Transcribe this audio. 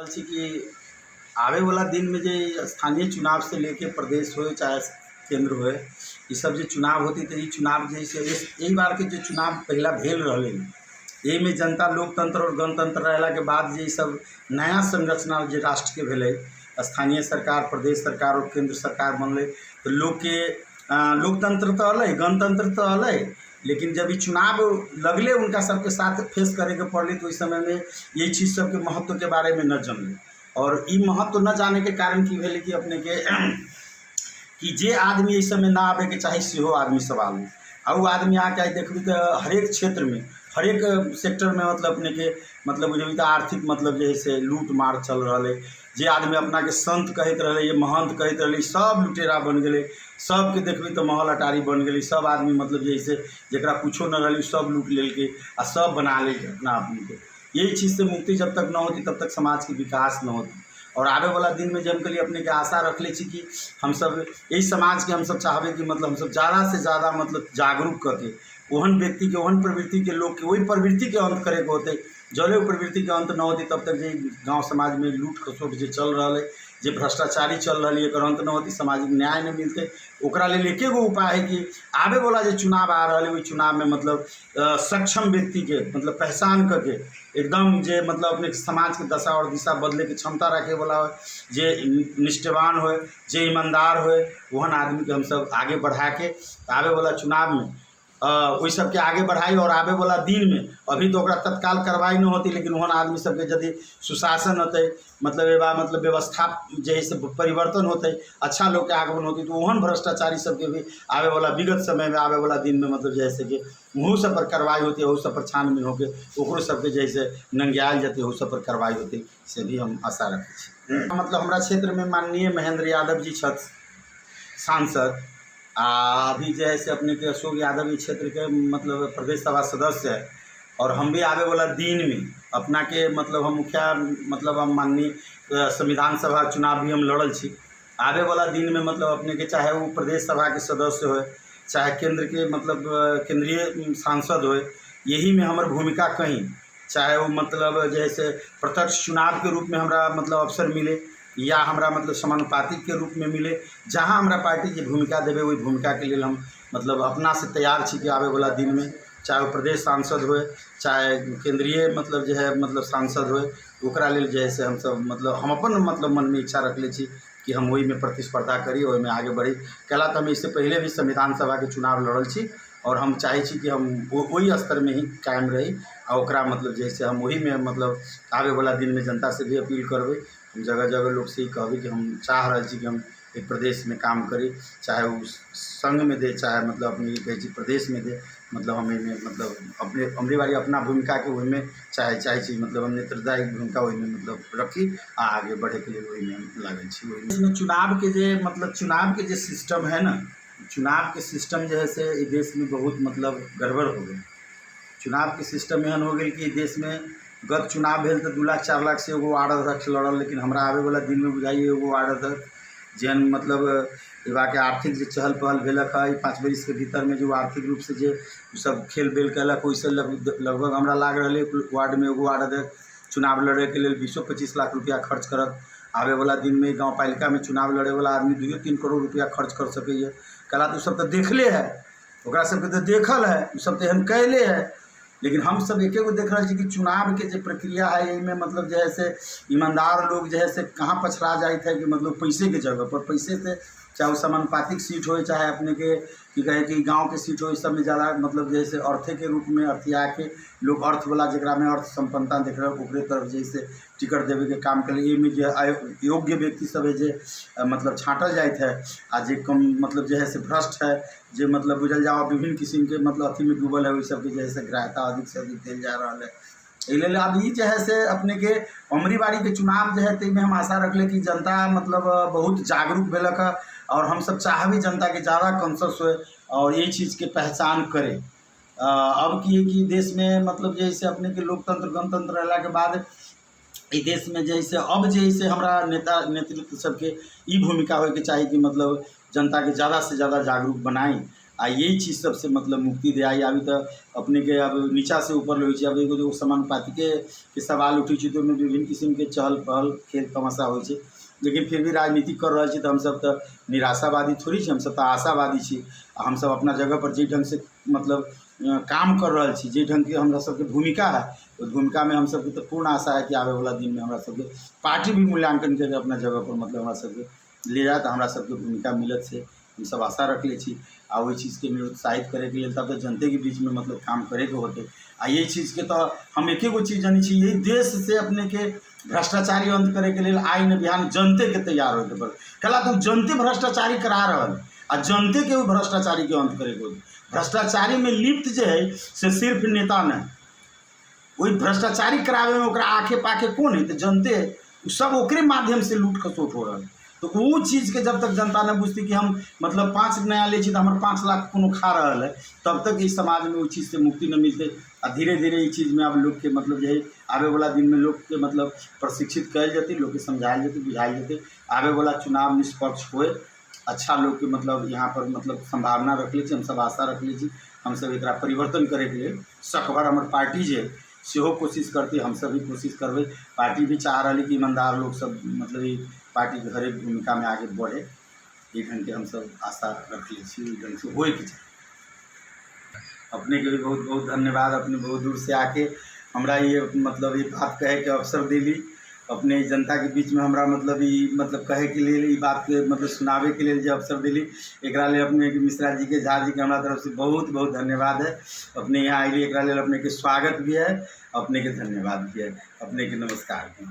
छी कि आवे वाला दिन में जे स्थानीय चुनाव से लेके प्रदेश हो चाहे केंद्र हो, ये सब जो चुनाव होती तो ये चुनाव जैसे यही बार के जो चुनाव पहला भेल रहे, यही में जनता लोकतंत्र और गणतंत्र रहला के बाद जे सब नया संरचना जो राष्ट्र के भेले, स्थानीय सरकार, प्रदेश सरकार और केंद्र सरकार बनले, तो लोग के लोकतंत्र तो अल, गणतंत्र तो अल, लेकिन जब ये चुनाव लगले उनका सबके साथ फेस करे के पड़ली, तो इस समय में यही चीज़ सबके महत्व के बारे में न जानले। और ये महत्व न जाने के कारण की भेले कि अपने के कि जे आदमी इस समय ना आवे के चाहे सेहो आदमी सब आवे, आ वो आदमी आके देखबी तो हरेक क्षेत्र में, हरेक सेक्टर में मतलब अपने के मतलब जब आर्थिक मतलब जैसे लूट मार चल रहा है, जे आदमी अपना के संत कहते रहे, ये महंत कहते रहे, सब लुटेरा बन गए, सबके देखबी तो महल अटारी बन गई, सब आदमी मतलब जैसे जरा कुछो न रही सब लूट ले के आ सब बना ले अपना अपने के। यही चीज़ से मुक्ति जब तक न होती तब तक समाज की विकास न होती। और आवे वाला दिन में जम के लिए अपने के आशा रख ले छी कि हम सब यही समाज के हम सब चाहबे कि मतलब हम सब ज़्यादा से ज़्यादा मतलब जागरूक करके ओहन व्यक्ति के, ओहन प्रवृत्ति के लोग के वही प्रवृत्ति के अंत करे के होते। जले वो प्रवृत्ति के अंत न होती तब तक जे गाँव समाज में लूट खसोट जो चल रहा है, जो भ्रष्टाचारी चल रही है, एकर अंत न होती, सामाजिक न्याय नहीं मिलते। ओकरा लेल एके गो उपाय है कि आवे वाला जो चुनाव आ रहा है वही चुनाव में मतलब सक्षम व्यक्ति के मतलब पहचान करके एकदम जे मतलब अपने समाज के दशा और दिशा बदले की क्षमता रखे वाला हो, जे निष्ठावान हो, जे ईमानदार हो, वहन आदमी के हम सब आगे बढ़ा के आवे वाला चुनाव में वही सबके आगे बढ़ाई। और आवे वाला दिन में अभी तो ओकरा तत्काल कार्रवाई न होती, लेकिन वहन आदमी सबके यदि सुशासन होते मतलब मतलब व्यवस्था जैसे परिवर्तन होते, अच्छा लोग के आगमन होती, तो वहन भ्रष्टाचारी सबके भी आवे वाला विगत समय में आवे वाला दिन में मतलब जैसे कि वहू सब पर कार्रवाई होती, वह सब पर छानबीन होके ओकरो सबके जैसे नंगियाल जाते, वह सब पर कार्रवाई होती, से भी हम आशा रखे। मतलब हमारा क्षेत्र में माननीय महेंद्र यादव जी छथ सांसद, अभी जो है से अपने के अशोक यादव जी क्षेत्र के मतलब प्रदेश सभा सदस्य है। और हम भी आवे वाला दिन में अपना के मतलब हम मुखिया मतलब हम माननीय संविधान सभा चुनाव भी हम लड़ल छी। आवे वाला दिन में मतलब अपने के चाहे वो प्रदेश सभा के सदस्य हो, चाहे केंद्र के मतलब केंद्रीय सांसद हो, यही में हमार भूमिका कहीं चाहे वो मतलब जैसे प्रत्यक्ष चुनाव के रूप में हमारा मतलब अवसर मिले या हमारा मतलब समानुपातिक के रूप में मिले, जहाँ हमारा पार्टी की भूमिका देवे वही भूमिका के लिए हम मतलब अपना से तैयार छी कि आवे वाला दिन में चाहे वो प्रदेश सांसद हो, चाहे केंद्रीय मतलब जो है मतलब सांसद हो, ओकरा लेल जो है से हम सब मतलब हम अपन मतलब मन में इच्छा रख ले छी कि हम वही में प्रतिस्पर्धा करी, वही में आगे बढ़ी। कैला तो हम इससे पहले भी संविधान सभा के चुनाव लड़ल छी और हम चाहे छी कि हम वही स्तर में ही कायम रही और ओकरा मतलब जैसे हम वही में मतलब आवे वाला दिन में जनता से भी अपील करबे, हम जगह जगह लोग से ही कहबे कि हम चाह रहे छी कि हम एक प्रदेश में काम करी, चाहे वो संघ में दे चाहे मतलब अपनी कहे प्रदेश में दे, मतलब हमें में मतलब अपने हमारी बारी अपना भूमिका के वही में चाहे चीज मतलब हम नेतृत्वदायी भूमिका वही में मतलब रखी आगे बढ़े के लिए वही में हम लागल छी। वही इसमें चुनाव के जे मतलब चुनाव के जे सिस्टम है ना, चुनाव के सिस्टम जो है से इस देश में बहुत मतलब गड़बड़ हो गई। चुनाव के सिस्टम एहन हो गई कि देश में गत चुनाव भेल तो 2 लाख 4 लाख से एगो वार्ड अध्यक्ष लड़ल, लेकिन हमारा आवे वाला दिन में बुझाइए एगो वार्ड अध्यक्ष जेहन मतलब एबा के आर्थिक जो चहल पहल भेलक है 5 बरिस के भीतर में जो आर्थिक रूप से जो सब खेल बेल कैलक, वैसे लगभग हमारा लाग रहा है वार्ड में एगो वार्ड अध्यक्ष चुनाव लड़े के लिए 20-25 लाख रुपया खर्च करत। आवे वाला दिन में गाँव पालिका में चुनाव लड़े वाला आदमी 2-3 करोड़ रुपया खर्च कर सके। कला तो सब तो देखले है, ओकरा सबके तो देखल है, सब तो एहन कैले है, लेकिन हम सब एक गो देख रहे कि चुनाव के जो प्रक्रिया है यही में मतलब जो है से ईमानदार लोग जो है से कहाँ पछड़ा जाए थे कि मतलब पैसे के जगह पर पैसे से चाहे वो समानुपातिक सीट हो चाहे अपने के कि कहे कि गांव के सीट हो, इस सब में ज़्यादा मतलब जैसे अर्थे के रूप में अर्थिया के लोग अर्थ वाला जरा में अर्थ संपन्नता देख रहे ओकरे तरफ जैसे टिकट देवे के काम के लिए में जो योग्य व्यक्ति सब है जो मतलब छाँटल जाए है आ जे कम मतलब जो है से भ्रष्ट है जो मतलब बुझल जाओ विभिन्न किस्म के मतलब अथी में डूबल है वही सबके जो है से ग्राह्यता अधिक से अधिक दिल जा रहा है। इसलिए अब ये जो है से अपने के अमरी बाड़ी के चुनाव जो है तो हम आशा रख ले कि जनता मतलब बहुत जागरूक भेलक है और हम सब चाहबी जनता के ज़्यादा कॉन्शस हो और ये चीज़ के पहचान करे। अब की कि देश में मतलब जैसे अपने के लोकतंत्र गणतंत्र रहला के बाद इस देश में जैसे अब जैसे हमारा नेता नेतृत्व सबके ई भूमिका हो के चाहिए कि मतलब जनता के ज़्यादा से ज़्यादा जागरूक बनाई आ यही चीज़ सबसे मतलब मुक्ति दियाई। अभी तो अपने के अब नीचा से ऊपर ले छै। अब एगो जो समानुपातिक के सवाल उठै छै, तो ओहिमे विभिन्न किस्म के चहल पहल खेल तमाशा होइ छै, लेकिन फिर भी राजनीति कर रहा छी तो हम सब तो निराशावादी थोड़ी छी, हम सब तो आशावादी छी। हम सब अपना जगह पर जे ढंग से मतलब काम कर रहा छी, जे ढंग के हमरा सबके भूमिका है, उस भूमिका में हम सबके तो पूर्ण आशा है कि आवे वाला दिन में हमरा सबके पार्टी भी मूल्यांकन करके अपना जगह पर मतलब हमरा सबके ले जाए, हमरा सबके भूमिका मिलत से हम सब आशा रखले छी। आ वही चीज़ के निरुत्साहित करे के लिए तब तो जनते के बीच में मतलब काम करे के होते। आ ये चीज़ के तो हम एक गो चीज़ जानी छी, यही देश से अपने के भ्रष्टाचारी अंत करे के लिए आई न बिहान जनते के तैयार होके पड़े। कला तो जनते भ्रष्टाचारी करा रहा आ जनते के भ्रष्टाचारी के अंत करे के होते। भ्रष्टाचारी में लिप्त जो है से सिर्फ नेता नहीं, वही भ्रष्टाचारी करावे में ओकरा आखे पाखे कौन है, तो जनते सब ओकरे माध्यम से लूट खसोट हो रहा है। तो वो चीज़ के जब तक जनता ने बुझती कि हम मतलब 5 नया ले तो हमारे 5 लाख कोनो खा रहा है, तब तक इस समाज में वो चीज़ से मुक्ति न मिलते। आ धीरे धीरे ये चीज़ में अब लोग के मतलब जो है आवे वाला दिन में लोग के मतलब प्रशिक्षित कल जाती, लोग के समझायल जाती, बुझायल जाती। आवे वाला चुनाव निष्पक्ष होए, अच्छा लोग के मतलब यहाँ पर मतलब संभावना रख ली, हम सब आशा रख ली, हम सब एक परिवर्तन करे के लिए सकभर हमारे पार्टी जे सेहो कोशिश करती, हम सब भी कोशिश करबे। पार्टी भी चाह रही कि ईमानदार लोग सब मतलब ये पार्टी के हर एक भूमिका में आगे बढ़े, ये ढंग के हम सब आशा रख ली ढंग से होए के चाहिए। अपने के भी बहुत बहुत धन्यवाद, अपने बहुत दूर से आके हमरा ये मतलब ये बात कहे के अवसर दिली, अपने जनता के बीच में हमरा मतलब ये मतलब कहे के लिए ये बात के मतलब सुनावे के लिए जो अवसर दिली, एक अपने के मिश्रा जी के, झा जी के हमारा तरफ से बहुत बहुत धन्यवाद है। अपने यहाँ आइए, एक अपने के स्वागत भी है, अपने के धन्यवाद भी है, अपने के नमस्कार भी।